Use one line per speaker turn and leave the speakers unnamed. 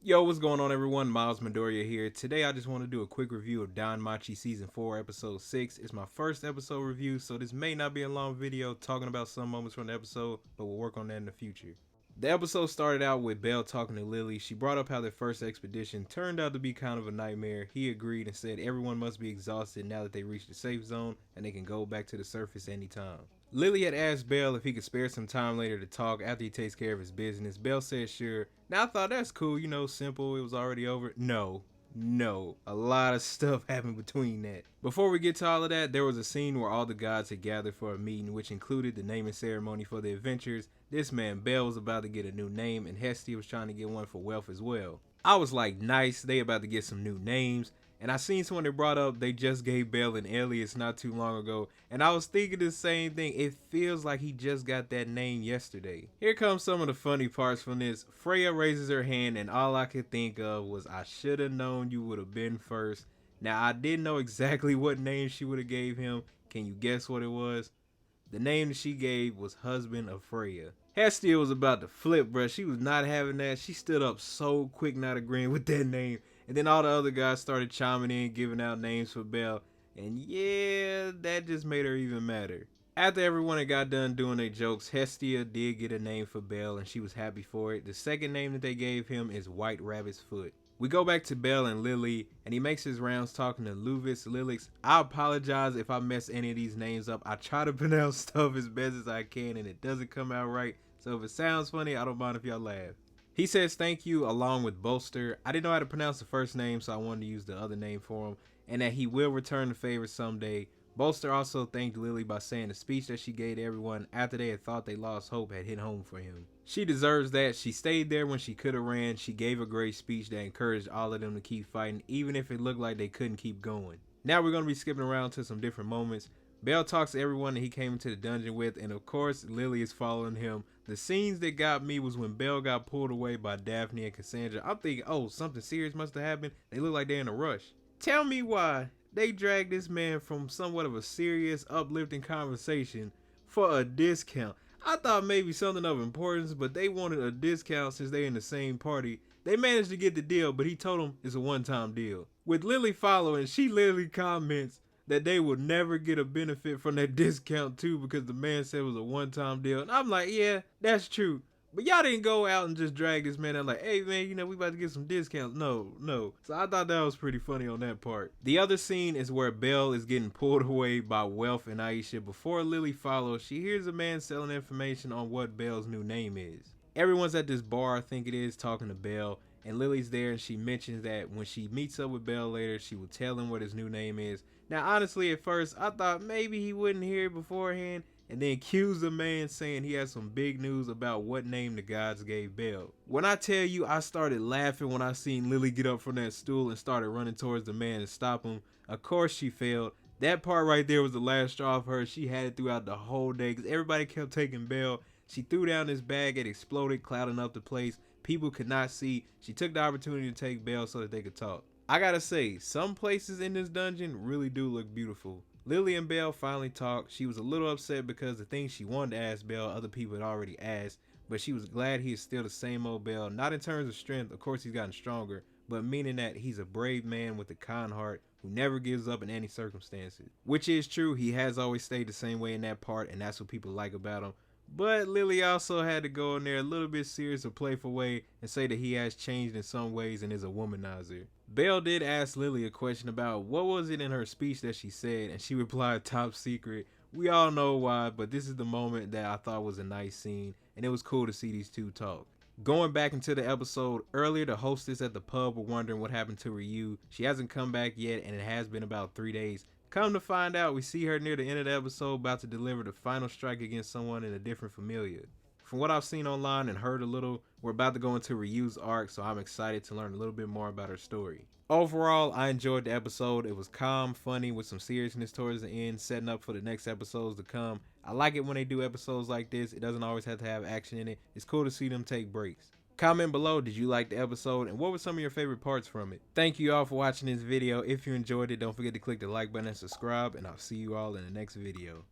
Yo, what's going on everyone? Miles Midoriya here. Today I just want to do a quick review of Danmachi Season 4 Episode 6. It's my first episode review, so this may not be a long video talking about some moments from the episode, but we'll work on that in the future. The episode started out with Belle talking to Lily. She brought up how their first expedition turned out to be kind of a nightmare. He agreed and said everyone must be exhausted now that they reached the safe zone and they can go back to the surface anytime. Lily had asked Belle if he could spare some time later to talk after he takes care of his business. Belle said sure. Now I thought that's cool, simple, it was already over. No, a lot of stuff happened between that. Before we get to all of that, there was a scene where all the gods had gathered for a meeting, which included the naming ceremony for the adventures. This man, Belle, was about to get a new name, and Hestia was trying to get one for Wealth as well. I was like, nice, they about to get some new names. And I seen someone that brought up they just gave Belle an alias not too long ago, and I was thinking the same thing. It feels like he just got that name yesterday. Here comes some of the funny parts from this. Freya raises her hand and all I could think of was, I should have known you would have been first. Now I didn't know exactly what name she would have gave him. Can you guess what it was? The name that she gave was Husband of Freya. Hestia was about to flip, bruh. She was not having that. She stood up so quick not agreeing with that name. And then all the other guys started chiming in, giving out names for Belle. And yeah, that just made her even madder. After everyone had got done doing their jokes, Hestia did get a name for Belle and she was happy for it. The second name that they gave him is White Rabbit's Foot. We go back to Belle and Lily, and he makes his rounds talking to Luvis, Lilix. I apologize if I mess any of these names up. I try to pronounce stuff as best as I can and it doesn't come out right. So if it sounds funny, I don't mind if y'all laugh. He says thank you along with Bolster. I didn't know how to pronounce the first name, so I wanted to use the other name for him, and that he will return the favor someday. Bolster also thanked Lily by saying the speech that she gave to everyone after they had thought they lost hope had hit home for him. She deserves that. She stayed there when she could have ran. She gave a great speech that encouraged all of them to keep fighting, even if it looked like they couldn't keep going. Now we're going to be skipping around to some different moments. Belle talks to everyone that he came into the dungeon with, and of course Lily is following him. The scenes that got me was when Belle got pulled away by Daphne and Cassandra. I'm thinking, oh, something serious must have happened. They look like they're in a rush. Tell me why they dragged this man from somewhat of a serious, uplifting conversation for a discount. I thought maybe something of importance, but they wanted a discount since they're in the same party. They managed to get the deal, but he told them it's a one-time deal. With Lily following, she literally comments that they would never get a benefit from that discount too because the man said it was a one-time deal. And I'm like, yeah, that's true. But y'all didn't go out and just drag this man out like, hey man, we about to get some discounts. No. So I thought that was pretty funny on that part. The other scene is where Belle is getting pulled away by Wealth and Aisha. Before Lily follows, she hears a man selling information on what Belle's new name is. Everyone's at this bar, I think it is, talking to Belle. And Lily's there and she mentions that when she meets up with Belle later, she will tell him what his new name is. Now, honestly, at first, I thought maybe he wouldn't hear it beforehand and then accuse the man saying he has some big news about what name the gods gave Belle. When I tell you, I started laughing when I seen Lily get up from that stool and started running towards the man to stop him. Of course she failed. That part right there was the last straw for her. She had it throughout the whole day because everybody kept taking Belle. She threw down this bag, it exploded, clouding up the place. People could not see. She took the opportunity to take Belle so that they could talk. I gotta say, some places in this dungeon really do look beautiful. Lily and Belle finally talked. She was a little upset because the things she wanted to ask Belle, other people had already asked, but she was glad he is still the same old Belle. Not in terms of strength, of course he's gotten stronger, but meaning that he's a brave man with a kind heart who never gives up in any circumstances. Which is true, he has always stayed the same way in that part, and that's what people like about him. But Lily also had to go in there a little bit serious or playful way and say that he has changed in some ways and is a womanizer. Belle did ask Lily a question about what was it in her speech that she said, and she replied top secret. We all know why, but this is the moment that I thought was a nice scene, and it was cool to see these two talk. Going back into the episode, earlier the hostess at the pub were wondering what happened to Ryu. She hasn't come back yet, and it has been about 3 days. Come to find out, we see her near the end of the episode about to deliver the final strike against someone in a different familia. From what I've seen online and heard a little, we're about to go into Ryu's arc, so I'm excited to learn a little bit more about her story. Overall, I enjoyed the episode. It was calm, funny, with some seriousness towards the end, setting up for the next episodes to come. I like it when they do episodes like this. It doesn't always have to have action in it. It's cool to see them take breaks. Comment below, did you like the episode and what were some of your favorite parts from it? Thank you all for watching this video. If you enjoyed it, don't forget to click the like button and subscribe, and I'll see you all in the next video.